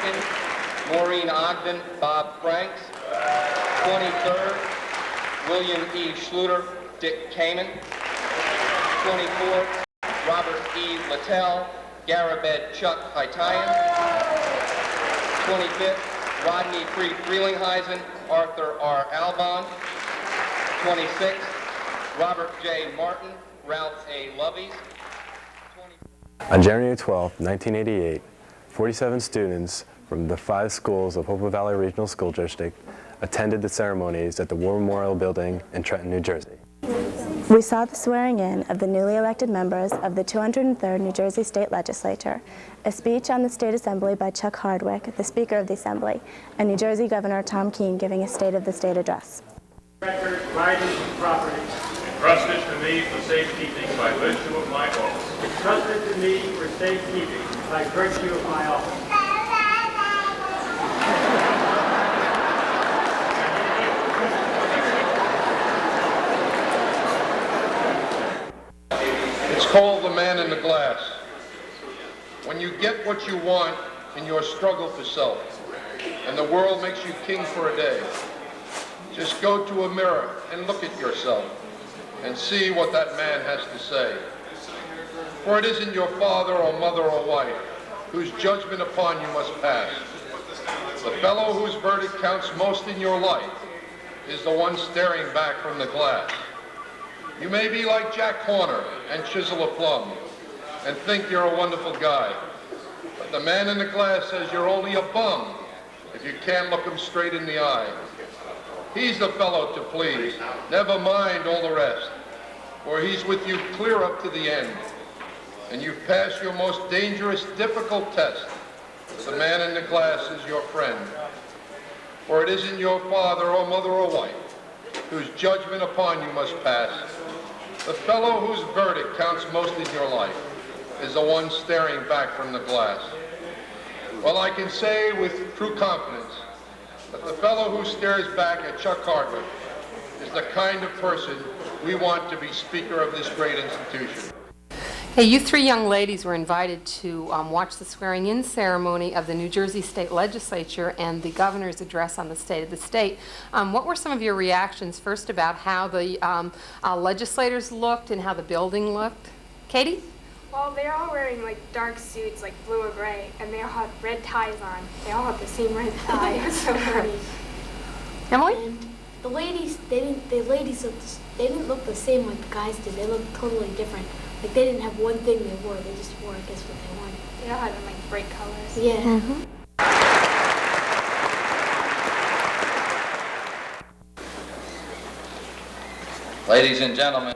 Pennington, Maureen Ogden, Bob Franks. 23rd, William E. Schluter, Dick Kamen. 24th, Robert E. Littell, Garabed Chuck Haitayan. 25th, Rodney Freelingheisen, Arthur R. Albon. 26th, Robert J. Martin, Ralph A. Loveys. On January 12, 1988, 47 students from the 5 schools of Hopewell Valley Regional School District attended the ceremonies at the War Memorial Building in Trenton, New Jersey. We saw the swearing in of the newly elected members of the 203rd New Jersey State Legislature, a speech on the State Assembly by Chuck Hardwick, the Speaker of the Assembly, and New Jersey Governor Tom Kean giving a State of the State address. Record, rights, and property. Entrusted to me for safekeeping by virtue of my office. Entrusted to me for safekeeping by virtue of my office. It's called The Man in the Glass. When you get what you want in your struggle for self, and the world makes you king for a day, just go to a mirror and look at yourself and see what that man has to say. For it isn't your father or mother or wife whose judgment upon you must pass. The fellow whose verdict counts most in your life is the one staring back from the glass. You may be like Jack Horner and chisel a plum and think you're a wonderful guy, but the man in the glass says you're only a bum if you can't look him straight in the eye. He's the fellow to please, never mind all the rest, for he's with you clear up to the end, and you've passed your most dangerous, difficult test. The man in the glass is your friend, for it isn't your father or mother or wife whose judgment upon you must pass. The fellow whose verdict counts most in your life is the one staring back from the glass. Well, I can say with true confidence that the fellow who stares back at Chuck Hardwick is the kind of person we want to be Speaker of this great institution. Hey, you 3 young ladies were invited to watch the swearing-in ceremony of the New Jersey State Legislature and the governor's address on the state of the state. What were some of your reactions, first about how the legislators looked and how the building looked? Katie? Well, they're all wearing like dark suits, like blue or gray, and they all had red ties on. They all had the same red tie. It was so funny. Emily? And the ladies, they didn't look the same like the guys did. They looked totally different. Like they didn't have one thing they wore. They just wore, I guess, what they wanted. They all had them like bright colors. Yeah. Mm-hmm. Ladies and gentlemen,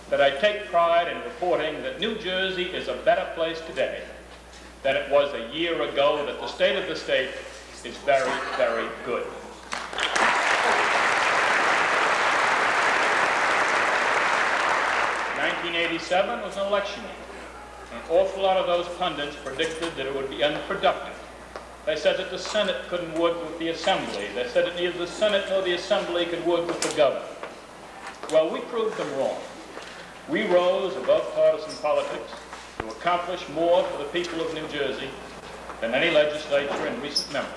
that I take pride in reporting that New Jersey is a better place today than it was a year ago, that the state of the state is very, very good. 1987 was an election year. An awful lot of those pundits predicted that it would be unproductive. They said that the Senate couldn't work with the Assembly. They said that neither the Senate nor the Assembly could work with the governor. Well, we proved them wrong. We rose above partisan politics to accomplish more for the people of New Jersey than any legislature in recent memory.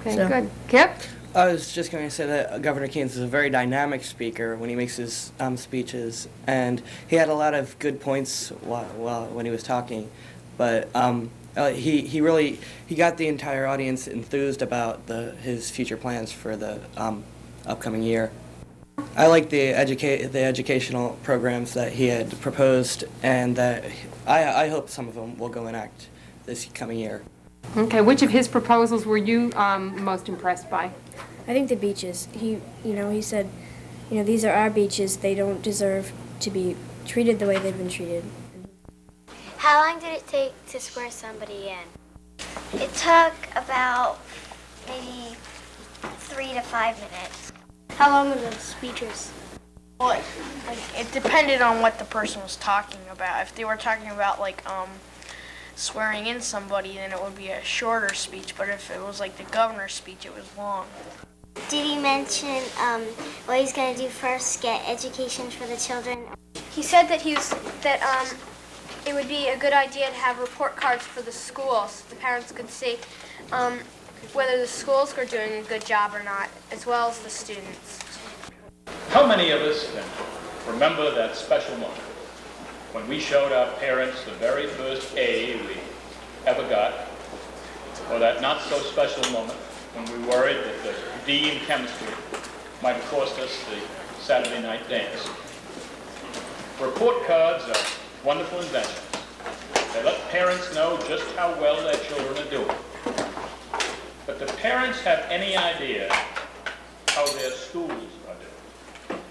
Okay, So- good. Kip? I was just going to say that Governor Kean is a very dynamic speaker when he makes his speeches, and he had a lot of good points when he was talking, but he really got the entire audience enthused about his future plans for the upcoming year. I like the educational programs that he had proposed, and that I hope some of them will go enact this coming year. Okay, which of his proposals were you most impressed by? I think the beaches. He said, these are our beaches. They don't deserve to be treated the way they've been treated. How long did it take to swear somebody in? It took about maybe 3 to 5 minutes. How long were the speeches? Well, it depended on what the person was talking about. If they were talking about swearing in somebody, then it would be a shorter speech. But if it was like the governor's speech, it was long. Did he mention what he's going to do first, get education for the children? He said that it would be a good idea to have report cards for the schools so the parents could see whether the schools were doing a good job or not, as well as the students. How many of us can remember that special moment when we showed our parents the very first A we ever got, or that not so special moment when we worried that the D in chemistry might cost us the Saturday night dance? Report cards are wonderful inventions. They let parents know just how well their children are doing. But do parents have any idea how their schools are doing?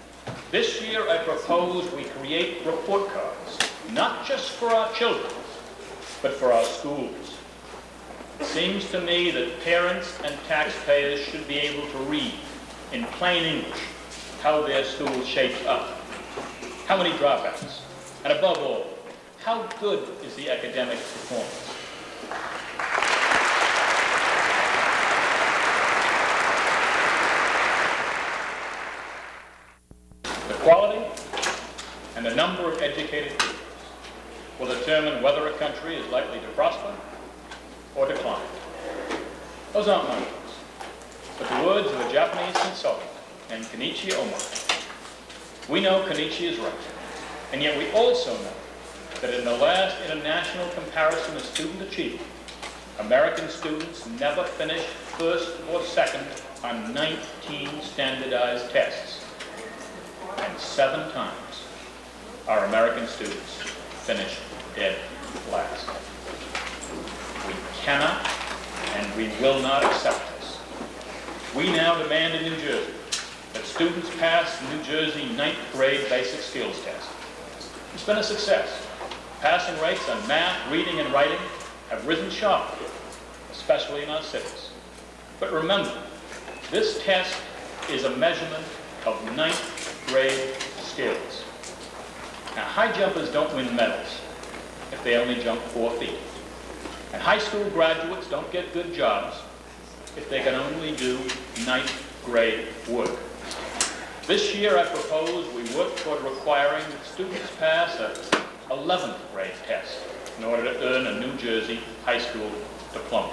This year I propose we create report cards, not just for our children, but for our schools. It seems to me that parents and taxpayers should be able to read in plain English how their school shapes up, how many dropouts, and above all, how good is the academic performance. The quality and the number of educated people will determine whether a country is likely to prosper or decline. Those aren't my words, but the words of a Japanese consultant named Kenichi Omai. We know Kenichi is right, and yet we also know that in the last international comparison of student achievement, American students never finished first or second on 19 standardized tests. And 7 times our American students finished dead last. We cannot and we will not accept this. We now demand in New Jersey that students pass the New Jersey 9th grade basic skills test. It's been a success. Passing rates on math, reading, and writing have risen sharply, especially in our cities. But remember, this test is a measurement of 9th grade skills. Now, high jumpers don't win medals if they only jump 4 feet. And high school graduates don't get good jobs if they can only do 9th grade work. This year, I propose we work toward requiring that students pass a 11th grade test in order to earn a New Jersey high school diploma.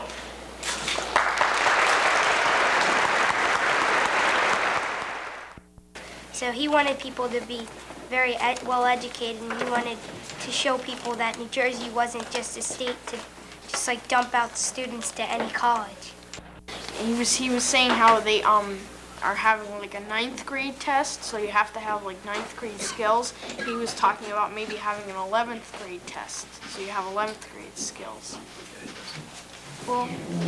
So he wanted people to be very well educated, and he wanted to show people that New Jersey wasn't just a state to just like dump out students to any college. He was saying how they are having like a 9th grade test, so you have to have like 9th grade skills. He was talking about maybe having an 11th grade test, so you have 11th grade skills. Well,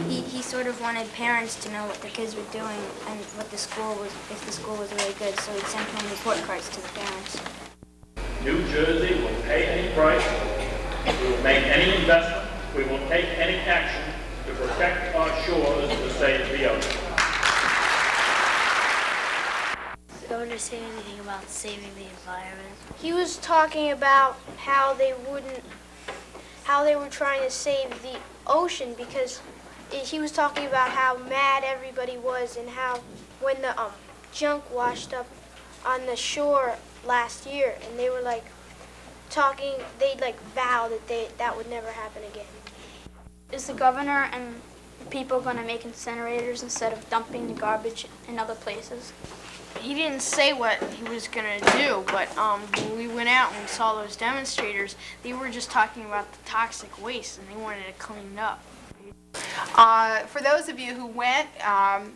he sort of wanted parents to know what the kids were doing and what the school was, if the school was really good, so he sent home report cards to the parents. New Jersey will pay any price, we will make any investment, we will take any action to protect our shores to save the ocean. Did the governor say anything about saving the environment? He was talking about how they were trying to save the ocean, because he was talking about how mad everybody was and how when the junk washed up on the shore last year, and they were like talking, they'd like vow that that would never happen again. Is the governor and people going to make incinerators instead of dumping the garbage in other places? He didn't say what he was going to do, but when we went out and we saw those demonstrators, they were just talking about the toxic waste, and they wanted it cleaned up. For those of you who went,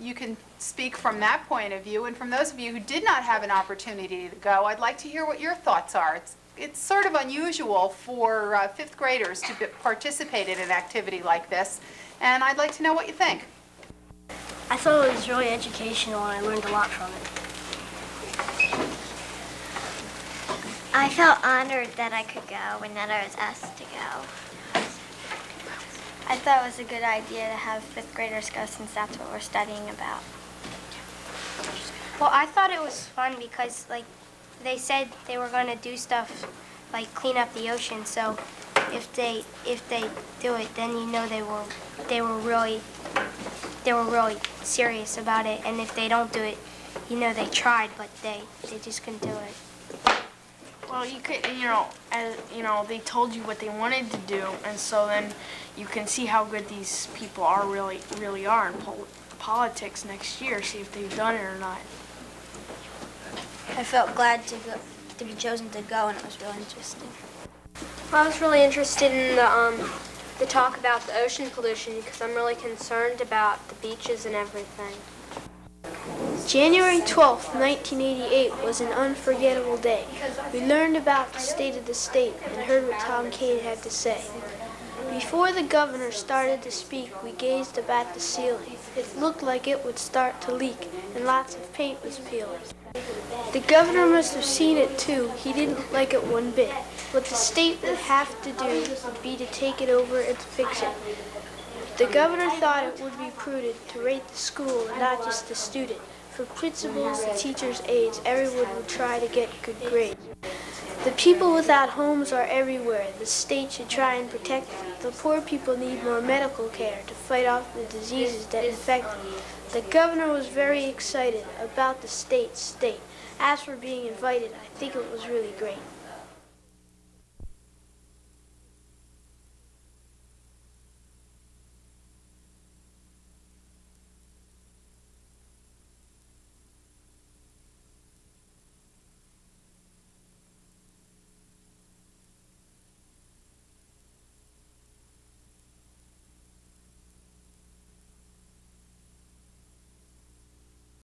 you can speak from that point of view, and from those of you who did not have an opportunity to go, I'd like to hear what your thoughts are. It's sort of unusual for 5th graders to participate in an activity like this, and I'd like to know what you think. I thought it was really educational, and I learned a lot from it. I felt honored that I could go and that I was asked to go. I thought it was a good idea to have 5th graders go, since that's what we're studying about. Well, I thought it was fun because, like, they said they were going to do stuff like clean up the ocean. So if they do it, then you know they were really they were really serious about it, and if they don't do it, you know, they tried, but they just couldn't do it. Well, you could, they told you what they wanted to do, and so then you can see how good these people are really are in politics next year, see if they've done it or not. I felt glad to be chosen to go, and it was really interesting. Well, I was really interested in the talk about the ocean pollution because I'm really concerned about the beaches and everything. January 12th, 1988 was an unforgettable day. We learned about the state of the state and heard what Tom Clarke had to say. Before the governor started to speak, we gazed up at the ceiling. It looked like it would start to leak, and lots of paint was peeling. The governor must have seen it too. He didn't like it one bit. What the state would have to do would be to take it over and fix it. The governor thought it would be prudent to rate the school and not just the student. For principals, the teachers' aides, everyone would try to get good grades. The people without homes are everywhere. The state should try and protect them. The poor people need more medical care to fight off the diseases that infect them. The governor was very excited about the state. As for being invited, I think it was really great.